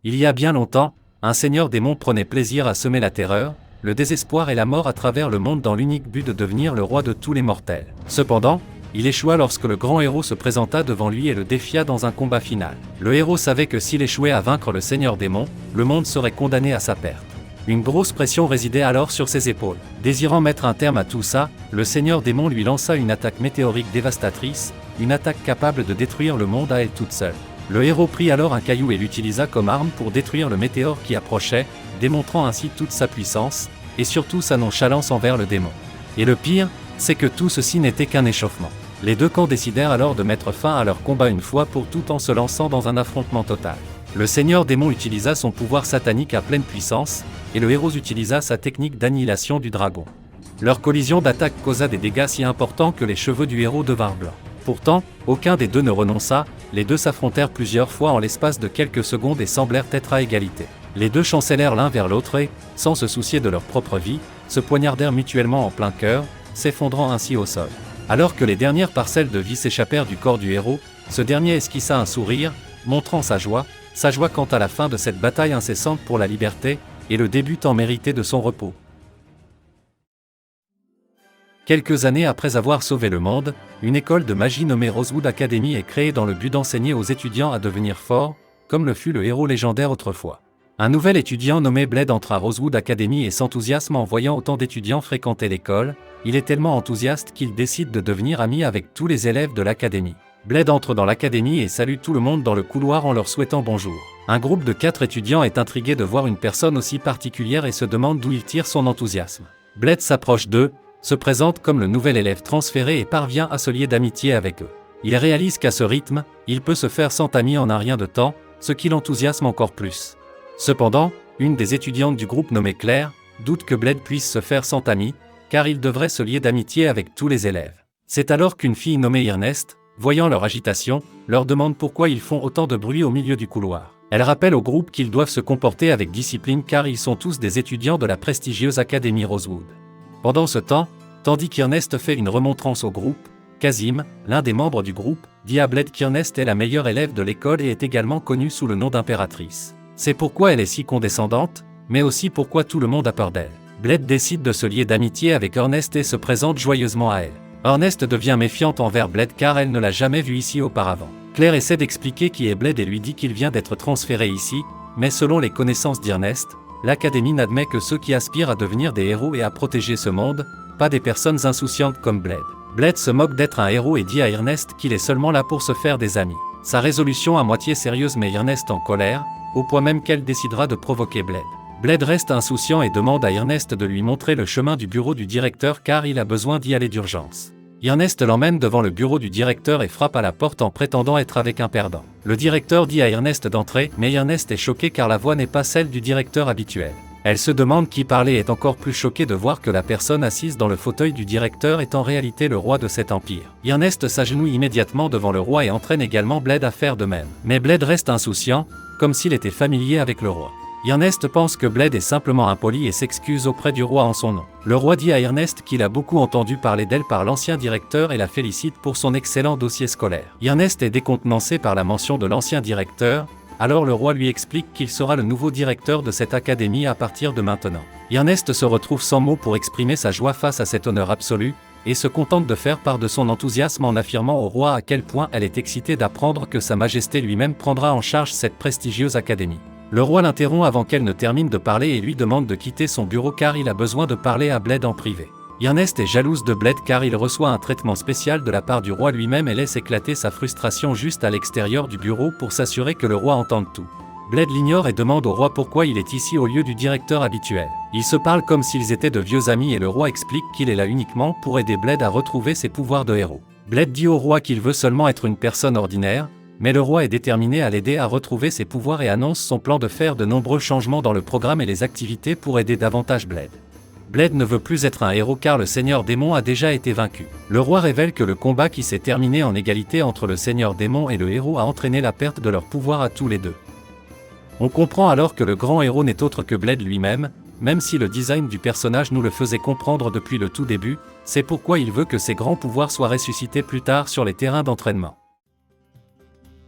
Il y a bien longtemps, un seigneur démon prenait plaisir à semer la terreur, le désespoir et la mort à travers le monde dans l'unique but de devenir le roi de tous les mortels. Cependant, il échoua lorsque le grand héros se présenta devant lui et le défia dans un combat final. Le héros savait que s'il échouait à vaincre le seigneur démon, le monde serait condamné à sa perte. Une grosse pression résidait alors sur ses épaules. Désirant mettre un terme à tout ça, le seigneur démon lui lança une attaque météorique dévastatrice, une attaque capable de détruire le monde à elle toute seule. Le héros prit alors un caillou et l'utilisa comme arme pour détruire le météore qui approchait, démontrant ainsi toute sa puissance, et surtout sa nonchalance envers le démon. Et le pire, c'est que tout ceci n'était qu'un échauffement. Les deux camps décidèrent alors de mettre fin à leur combat une fois pour toutes en se lançant dans un affrontement total. Le seigneur démon utilisa son pouvoir satanique à pleine puissance, et le héros utilisa sa technique d'annihilation du dragon. Leur collision d'attaque causa des dégâts si importants que les cheveux du héros devinrent blancs. Pourtant, aucun des deux ne renonça, les deux s'affrontèrent plusieurs fois en l'espace de quelques secondes et semblèrent être à égalité. Les deux chancellèrent l'un vers l'autre et, sans se soucier de leur propre vie, se poignardèrent mutuellement en plein cœur, s'effondrant ainsi au sol. Alors que les dernières parcelles de vie s'échappèrent du corps du héros, ce dernier esquissa un sourire, montrant sa joie quant à la fin de cette bataille incessante pour la liberté, et le début tant mérité de son repos. Quelques années après avoir sauvé le monde, une école de magie nommée Rosewood Academy est créée dans le but d'enseigner aux étudiants à devenir forts, comme le fut le héros légendaire autrefois. Un nouvel étudiant nommé Bled entre à Rosewood Academy et s'enthousiasme en voyant autant d'étudiants fréquenter l'école. Il est tellement enthousiaste qu'il décide de devenir ami avec tous les élèves de l'académie. Bled entre dans l'académie et salue tout le monde dans le couloir en leur souhaitant bonjour. Un groupe de 4 étudiants est intrigué de voir une personne aussi particulière et se demande d'où il tire son enthousiasme. Bled s'approche d'eux, se présente comme le nouvel élève transféré et parvient à se lier d'amitié avec eux. Il réalise qu'à ce rythme, il peut se faire 100 amis en un rien de temps, ce qui l'enthousiasme encore plus. Cependant, une des étudiantes du groupe nommée Claire doute que Bled puisse se faire 100 amis, car il devrait se lier d'amitié avec tous les élèves. C'est alors qu'une fille nommée Ernest, voyant leur agitation, leur demande pourquoi ils font autant de bruit au milieu du couloir. Elle rappelle au groupe qu'ils doivent se comporter avec discipline car ils sont tous des étudiants de la prestigieuse Académie Rosewood. Pendant ce temps, tandis qu'Ernest fait une remontrance au groupe, Kazim, l'un des membres du groupe, dit à Bled qu'Ernest est la meilleure élève de l'école et est également connue sous le nom d'impératrice. C'est pourquoi elle est si condescendante, mais aussi pourquoi tout le monde a peur d'elle. Bled décide de se lier d'amitié avec Ernest et se présente joyeusement à elle. Ernest devient méfiante envers Bled car elle ne l'a jamais vu ici auparavant. Claire essaie d'expliquer qui est Bled et lui dit qu'il vient d'être transféré ici, mais selon les connaissances d'Ernest, l'Académie n'admet que ceux qui aspirent à devenir des héros et à protéger ce monde, pas des personnes insouciantes comme Bled. Bled se moque d'être un héros et dit à Ernest qu'il est seulement là pour se faire des amis. Sa résolution à moitié sérieuse met Ernest en colère, au point même qu'elle décidera de provoquer Bled. Bled reste insouciant et demande à Ernest de lui montrer le chemin du bureau du directeur car il a besoin d'y aller d'urgence. Ernest l'emmène devant le bureau du directeur et frappe à la porte en prétendant être avec un perdant. Le directeur dit à Ernest d'entrer, mais Ernest est choqué car la voix n'est pas celle du directeur habituel. Elle se demande qui parlait et est encore plus choquée de voir que la personne assise dans le fauteuil du directeur est en réalité le roi de cet empire. Ernest s'agenouille immédiatement devant le roi et entraîne également Bled à faire de même. Mais Bled reste insouciant, comme s'il était familier avec le roi. Ernest pense que Bled est simplement impoli et s'excuse auprès du roi en son nom. Le roi dit à Ernest qu'il a beaucoup entendu parler d'elle par l'ancien directeur et la félicite pour son excellent dossier scolaire. Ernest est décontenancé par la mention de l'ancien directeur, alors le roi lui explique qu'il sera le nouveau directeur de cette académie à partir de maintenant. Ernest se retrouve sans mots pour exprimer sa joie face à cet honneur absolu, et se contente de faire part de son enthousiasme en affirmant au roi à quel point elle est excitée d'apprendre que Sa Majesté lui-même prendra en charge cette prestigieuse académie. Le roi l'interrompt avant qu'elle ne termine de parler et lui demande de quitter son bureau car il a besoin de parler à Bled en privé. Ernest est jalouse de Bled car il reçoit un traitement spécial de la part du roi lui-même et laisse éclater sa frustration juste à l'extérieur du bureau pour s'assurer que le roi entende tout. Bled l'ignore et demande au roi pourquoi il est ici au lieu du directeur habituel. Ils se parlent comme s'ils étaient de vieux amis et le roi explique qu'il est là uniquement pour aider Bled à retrouver ses pouvoirs de héros. Bled dit au roi qu'il veut seulement être une personne ordinaire, mais le roi est déterminé à l'aider à retrouver ses pouvoirs et annonce son plan de faire de nombreux changements dans le programme et les activités pour aider davantage Bled. Bled ne veut plus être un héros car le seigneur démon a déjà été vaincu. Le roi révèle que le combat qui s'est terminé en égalité entre le seigneur démon et le héros a entraîné la perte de leur pouvoir à tous les deux. On comprend alors que le grand héros n'est autre que Bled lui-même, même si le design du personnage nous le faisait comprendre depuis le tout début, c'est pourquoi il veut que ses grands pouvoirs soient ressuscités plus tard sur les terrains d'entraînement.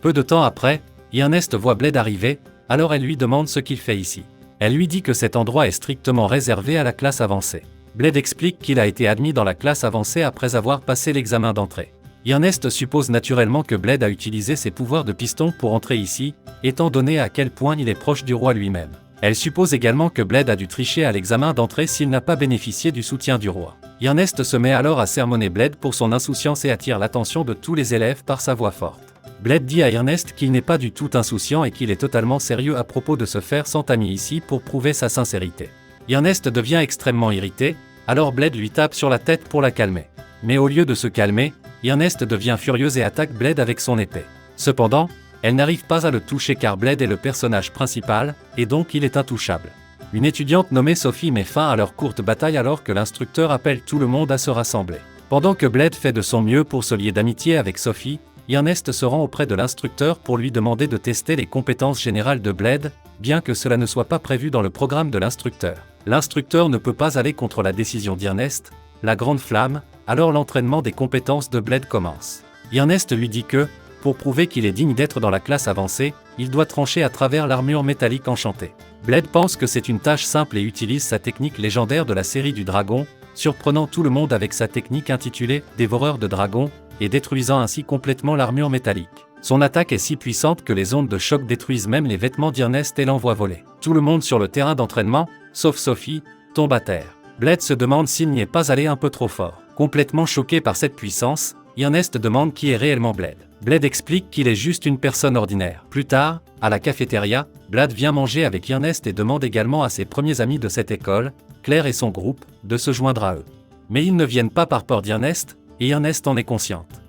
Peu de temps après, Ernest voit Bled arriver, alors elle lui demande ce qu'il fait ici. Elle lui dit que cet endroit est strictement réservé à la classe avancée. Bled explique qu'il a été admis dans la classe avancée après avoir passé l'examen d'entrée. Ernest suppose naturellement que Bled a utilisé ses pouvoirs de piston pour entrer ici, étant donné à quel point il est proche du roi lui-même. Elle suppose également que Bled a dû tricher à l'examen d'entrée s'il n'a pas bénéficié du soutien du roi. Ernest se met alors à sermonner Bled pour son insouciance et attire l'attention de tous les élèves par sa voix forte. Bled dit à Ernest qu'il n'est pas du tout insouciant et qu'il est totalement sérieux à propos de se faire sans tamis ici pour prouver sa sincérité. Ernest devient extrêmement irrité, alors Bled lui tape sur la tête pour la calmer. Mais au lieu de se calmer, Ernest devient furieux et attaque Bled avec son épée. Cependant, elle n'arrive pas à le toucher car Bled est le personnage principal, et donc il est intouchable. Une étudiante nommée Sophie met fin à leur courte bataille alors que l'instructeur appelle tout le monde à se rassembler. Pendant que Bled fait de son mieux pour se lier d'amitié avec Sophie, Ernest se rend auprès de l'instructeur pour lui demander de tester les compétences générales de Bled, bien que cela ne soit pas prévu dans le programme de l'instructeur. L'instructeur ne peut pas aller contre la décision d'Ernest, la grande flamme, alors l'entraînement des compétences de Bled commence. Ernest lui dit que, pour prouver qu'il est digne d'être dans la classe avancée, il doit trancher à travers l'armure métallique enchantée. Bled pense que c'est une tâche simple et utilise sa technique légendaire de la série du dragon, surprenant tout le monde avec sa technique intitulée « Dévoreur de dragons » et détruisant ainsi complètement l'armure métallique. Son attaque est si puissante que les ondes de choc détruisent même les vêtements d'Ernest et l'envoient voler. Tout le monde sur le terrain d'entraînement, sauf Sophie, tombe à terre. Bled se demande s'il n'y est pas allé un peu trop fort. Complètement choqué par cette puissance, Ernest demande qui est réellement Bled. Bled explique qu'il est juste une personne ordinaire. Plus tard, à la cafétéria, Bled vient manger avec Ernest et demande également à ses premiers amis de cette école, Claire et son groupe, de se joindre à eux. Mais ils ne viennent pas par peur d'Ernest, et Ernest en est consciente.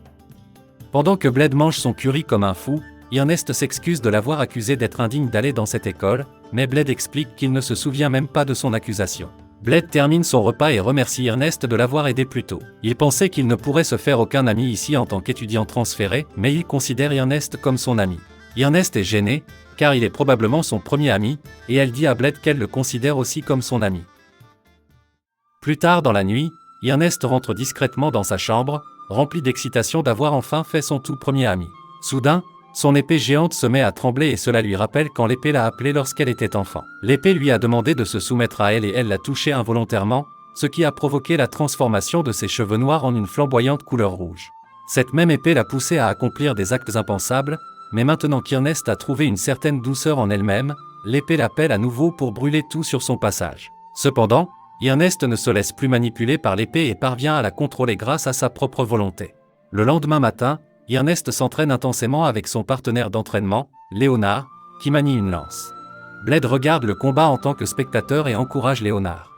Pendant que Bled mange son curry comme un fou, Ernest s'excuse de l'avoir accusé d'être indigne d'aller dans cette école, mais Bled explique qu'il ne se souvient même pas de son accusation. Bled termine son repas et remercie Ernest de l'avoir aidé plus tôt. Il pensait qu'il ne pourrait se faire aucun ami ici en tant qu'étudiant transféré, mais il considère Ernest comme son ami. Ernest est gêné, car il est probablement son premier ami, et elle dit à Bled qu'elle le considère aussi comme son ami. Plus tard dans la nuit, Ernest rentre discrètement dans sa chambre, rempli d'excitation d'avoir enfin fait son tout premier ami. Soudain, son épée géante se met à trembler et cela lui rappelle quand l'épée l'a appelée lorsqu'elle était enfant. L'épée lui a demandé de se soumettre à elle et elle l'a touché involontairement, ce qui a provoqué la transformation de ses cheveux noirs en une flamboyante couleur rouge. Cette même épée l'a poussée à accomplir des actes impensables, mais maintenant qu'Ernest a trouvé une certaine douceur en elle-même, l'épée l'appelle à nouveau pour brûler tout sur son passage. Cependant, Ernest ne se laisse plus manipuler par l'épée et parvient à la contrôler grâce à sa propre volonté. Le lendemain matin, Ernest s'entraîne intensément avec son partenaire d'entraînement, Léonard, qui manie une lance. Bled regarde le combat en tant que spectateur et encourage Léonard.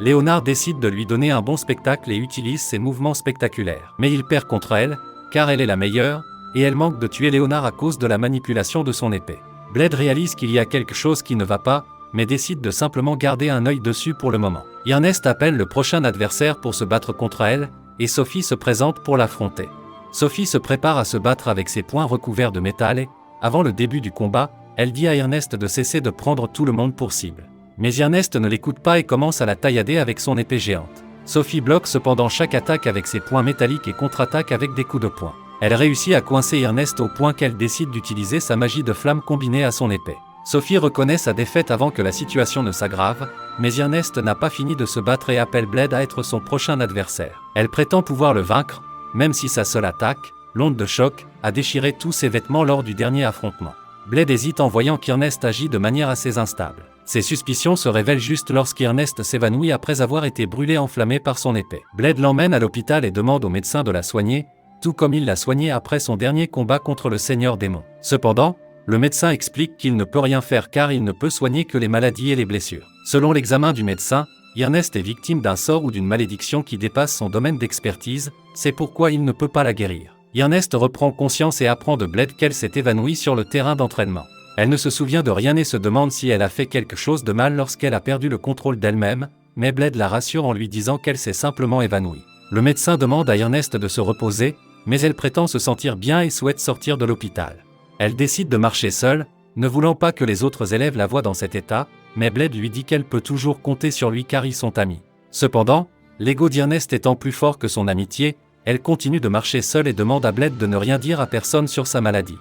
Léonard décide de lui donner un bon spectacle et utilise ses mouvements spectaculaires. Mais il perd contre elle, car elle est la meilleure, et elle manque de tuer Léonard à cause de la manipulation de son épée. Bled réalise qu'il y a quelque chose qui ne va pas, mais décide de simplement garder un œil dessus pour le moment. Ernest appelle le prochain adversaire pour se battre contre elle, et Sophie se présente pour l'affronter. Sophie se prépare à se battre avec ses poings recouverts de métal et, avant le début du combat, elle dit à Ernest de cesser de prendre tout le monde pour cible. Mais Ernest ne l'écoute pas et commence à la taillader avec son épée géante. Sophie bloque cependant chaque attaque avec ses poings métalliques et contre-attaque avec des coups de poing. Elle réussit à coincer Ernest au point qu'elle décide d'utiliser sa magie de flamme combinée à son épée. Sophie reconnaît sa défaite avant que la situation ne s'aggrave, mais Ernest n'a pas fini de se battre et appelle Bled à être son prochain adversaire. Elle prétend pouvoir le vaincre, même si sa seule attaque, l'onde de choc, a déchiré tous ses vêtements lors du dernier affrontement. Bled hésite en voyant qu'Ernest agit de manière assez instable. Ses suspicions se révèlent juste lorsqu'Ernest s'évanouit après avoir été brûlé enflammé par son épée. Bled l'emmène à l'hôpital et demande au médecin de la soigner, tout comme il l'a soignée après son dernier combat contre le Seigneur Démon. Cependant, le médecin explique qu'il ne peut rien faire car il ne peut soigner que les maladies et les blessures. Selon l'examen du médecin, Ernest est victime d'un sort ou d'une malédiction qui dépasse son domaine d'expertise, c'est pourquoi il ne peut pas la guérir. Ernest reprend conscience et apprend de Bled qu'elle s'est évanouie sur le terrain d'entraînement. Elle ne se souvient de rien et se demande si elle a fait quelque chose de mal lorsqu'elle a perdu le contrôle d'elle-même, mais Bled la rassure en lui disant qu'elle s'est simplement évanouie. Le médecin demande à Ernest de se reposer, mais elle prétend se sentir bien et souhaite sortir de l'hôpital. Elle décide de marcher seule, ne voulant pas que les autres élèves la voient dans cet état, mais Bled lui dit qu'elle peut toujours compter sur lui car ils sont amis. Cependant, l'ego d'Ernest étant plus fort que son amitié, elle continue de marcher seule et demande à Bled de ne rien dire à personne sur sa maladie.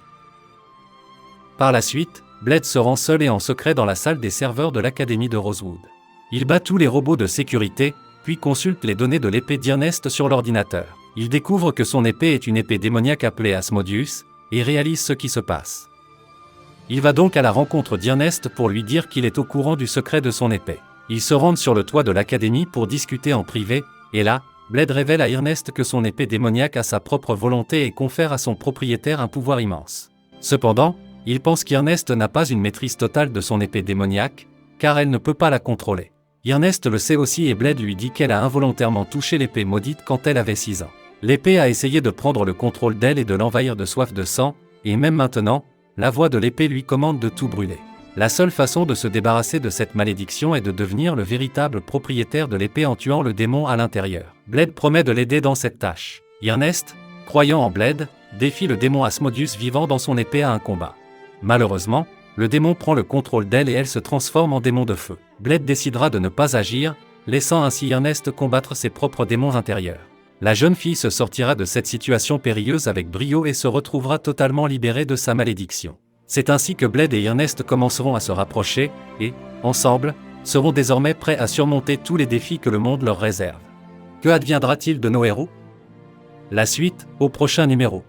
Par la suite, Bled se rend seul et en secret dans la salle des serveurs de l'Académie de Rosewood. Il bat tous les robots de sécurité, puis consulte les données de l'épée d'Ernest sur l'ordinateur. Il découvre que son épée est une épée démoniaque appelée Asmodeus, et réalise ce qui se passe. Il va donc à la rencontre d'Ernest pour lui dire qu'il est au courant du secret de son épée. Ils se rendent sur le toit de l'Académie pour discuter en privé, et là, Bled révèle à Ernest que son épée démoniaque a sa propre volonté et confère à son propriétaire un pouvoir immense. Cependant, il pense qu'Ernest n'a pas une maîtrise totale de son épée démoniaque, car elle ne peut pas la contrôler. Ernest le sait aussi et Bled lui dit qu'elle a involontairement touché l'épée maudite quand elle avait 6 ans. L'épée a essayé de prendre le contrôle d'elle et de l'envahir de soif de sang, et même maintenant, la voix de l'épée lui commande de tout brûler. La seule façon de se débarrasser de cette malédiction est de devenir le véritable propriétaire de l'épée en tuant le démon à l'intérieur. Bled promet de l'aider dans cette tâche. Ernest, croyant en Bled, défie le démon Asmodeus vivant dans son épée à un combat. Malheureusement, le démon prend le contrôle d'elle et elle se transforme en démon de feu. Bled décidera de ne pas agir, laissant ainsi Ernest combattre ses propres démons intérieurs. La jeune fille se sortira de cette situation périlleuse avec brio et se retrouvera totalement libérée de sa malédiction. C'est ainsi que Bled et Ernest commenceront à se rapprocher, et, ensemble, seront désormais prêts à surmonter tous les défis que le monde leur réserve. Que adviendra-t-il de nos héros ? La suite, au prochain numéro.